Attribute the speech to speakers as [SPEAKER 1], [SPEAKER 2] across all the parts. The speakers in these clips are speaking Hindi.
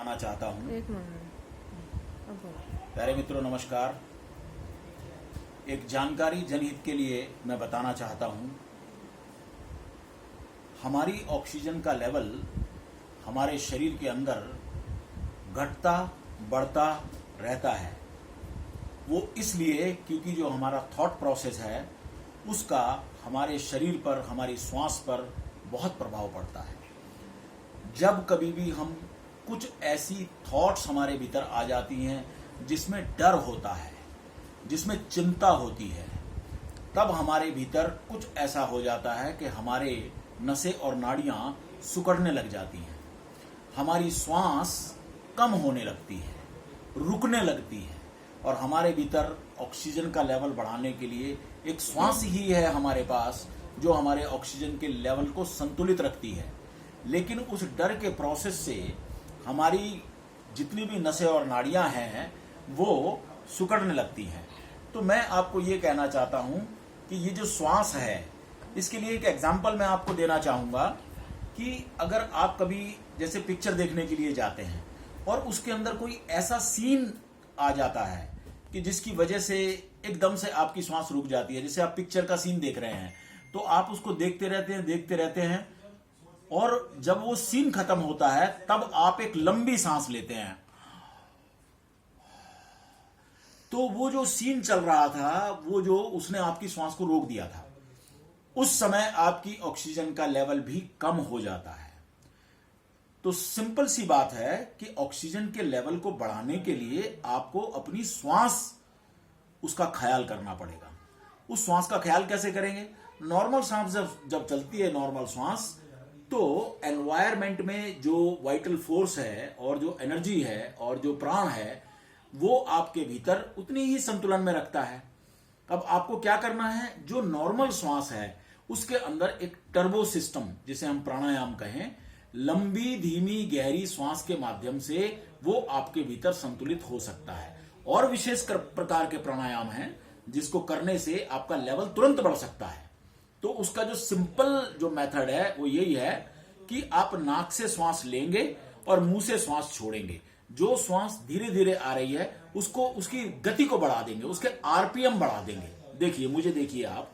[SPEAKER 1] आना चाहता हूँ।
[SPEAKER 2] एक मिनट। अब बोलो।
[SPEAKER 1] प्यारे मित्रों नमस्कार। एक जानकारी जनहित के लिए मैं बताना चाहता हूँ। हमारी ऑक्सीजन का लेवल हमारे शरीर के अंदर घटता बढ़ता रहता है। वो इसलिए क्योंकि जो हमारा थॉट प्रोसेस है उसका हमारे शरीर पर, हमारी श्वास पर बहुत प्रभाव पड़ता है। जब कभी भी हम कुछ ऐसी थॉट्स हमारे भीतर आ जाती हैं जिसमें डर होता है, जिसमें चिंता होती है, तब हमारे भीतर कुछ ऐसा हो जाता है कि हमारे नसें और नाड़ियां सिकुड़ने लग जाती हैं, हमारी श्वास कम होने लगती है, रुकने लगती है और हमारे भीतर ऑक्सीजन का लेवल बढ़ाने के लिए एक श्वास ही है हमारे पास जो हमारे ऑक्सीजन के लेवल को संतुलित रखती है। लेकिन उस डर के प्रोसेस से हमारी जितनी भी नसें और नाड़ियां हैं वो सिकुड़ने लगती हैं। तो मैं आपको ये कहना चाहता हूं कि ये जो श्वास है, इसके लिए एक एग्जाम्पल मैं आपको देना चाहूंगा कि अगर आप कभी जैसे पिक्चर देखने के लिए जाते हैं और उसके अंदर कोई ऐसा सीन आ जाता है कि जिसकी वजह से एकदम से आपकी श्वास रुक जाती है। जैसे आप पिक्चर का सीन देख रहे हैं तो आप उसको देखते रहते हैं और जब वो सीन खत्म होता है तब आप एक लंबी सांस लेते हैं। तो वो जो सीन चल रहा था, वो जो उसने आपकी श्वास को रोक दिया था, उस समय आपकी ऑक्सीजन का लेवल भी कम हो जाता है। तो सिंपल सी बात है कि ऑक्सीजन के लेवल को बढ़ाने के लिए आपको अपनी श्वास उसका ख्याल करना पड़ेगा। उस श्वास का ख्याल कैसे करेंगे? नॉर्मल सांस जब चलती है, नॉर्मल श्वास, तो एनवायरमेंट में जो वाइटल फोर्स है और जो एनर्जी है और जो प्राण है वो आपके भीतर उतनी ही संतुलन में रखता है। अब आपको क्या करना है, जो नॉर्मल श्वास है उसके अंदर एक टर्बो सिस्टम, जिसे हम प्राणायाम कहें, लंबी धीमी गहरी श्वास के माध्यम से वो आपके भीतर संतुलित हो सकता है। और विशेष प्रकार के प्राणायाम हैं जिसको करने से आपका लेवल तुरंत बढ़ सकता है। तो उसका जो सिंपल जो मेथड है वो यही है कि आप नाक से श्वास लेंगे और मुंह से श्वास छोड़ेंगे। जो श्वास धीरे धीरे आ रही है उसको, उसकी गति को बढ़ा देंगे, उसके आरपीएम बढ़ा देंगे। देखिए, मुझे देखिए आप,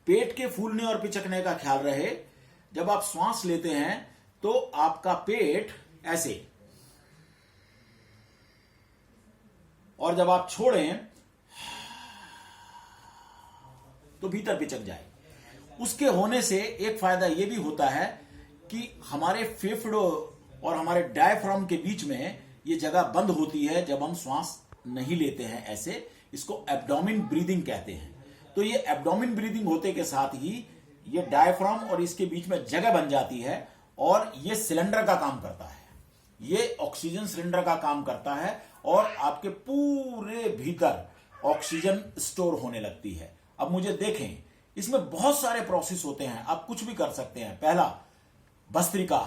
[SPEAKER 1] पेट के फूलने और पिचकने का ख्याल रहे। जब आप श्वास लेते हैं तो आपका पेट ऐसे, और जब आप छोड़ें तो भीतर पिचक जाए। उसके होने से एक फायदा यह भी होता है कि हमारे फेफड़ों और हमारे डायफ्राम के बीच में ये जगह बंद होती है जब हम श्वास नहीं लेते हैं ऐसे। इसको एब्डोमेन ब्रीदिंग कहते हैं। तो ये एब्डोमेन ब्रीदिंग होते के साथ ही ये डायफ्राम और इसके बीच में जगह बन जाती है और ये सिलेंडर का काम करता है। ये ऑक्सीजन सिलेंडर का काम करता है और आपके पूरे भीतर ऑक्सीजन स्टोर होने लगती है। अब मुझे देखें, इसमें बहुत सारे प्रोसेस होते हैं, आप कुछ भी कर सकते हैं। पहला, भस्त्रिका,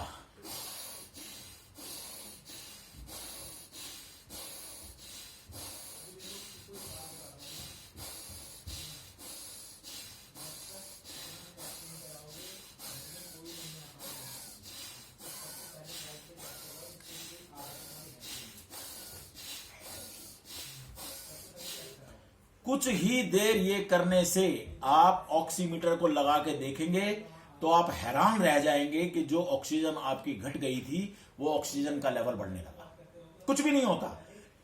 [SPEAKER 1] कुछ ही देर ये करने से आप ऑक्सीमीटर को लगा के देखेंगे तो आप हैरान रह जाएंगे कि जो ऑक्सीजन आपकी घट गई थी वो ऑक्सीजन का लेवल बढ़ने लगा। कुछ भी नहीं होता,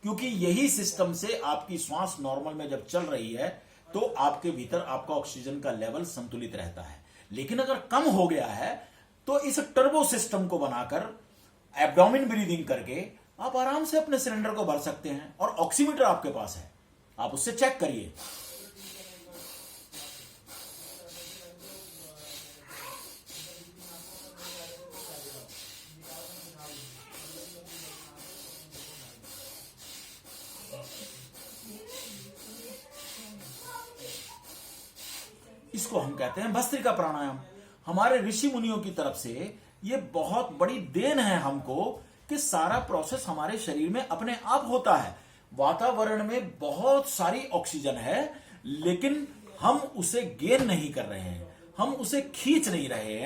[SPEAKER 1] क्योंकि यही सिस्टम से आपकी श्वास नॉर्मल में जब चल रही है तो आपके भीतर आपका ऑक्सीजन का लेवल संतुलित रहता है। लेकिन अगर कम हो गया है तो इस टर्बो सिस्टम को बनाकर एब्डोमेन ब्रीदिंग करके आप आराम से अपने सिलेंडर को भर सकते हैं। और ऑक्सीमीटर आपके पास है, आप उससे चेक करिए। इसको हम कहते हैं भस्त्रिका प्राणायाम। हमारे ऋषि मुनियों की तरफ से ये बहुत बड़ी देन है हमको कि सारा प्रोसेस हमारे शरीर में अपने आप होता है। वातावरण में बहुत सारी ऑक्सीजन है लेकिन हम उसे गेन नहीं कर रहे हैं, हम उसे खींच नहीं रहे हैं।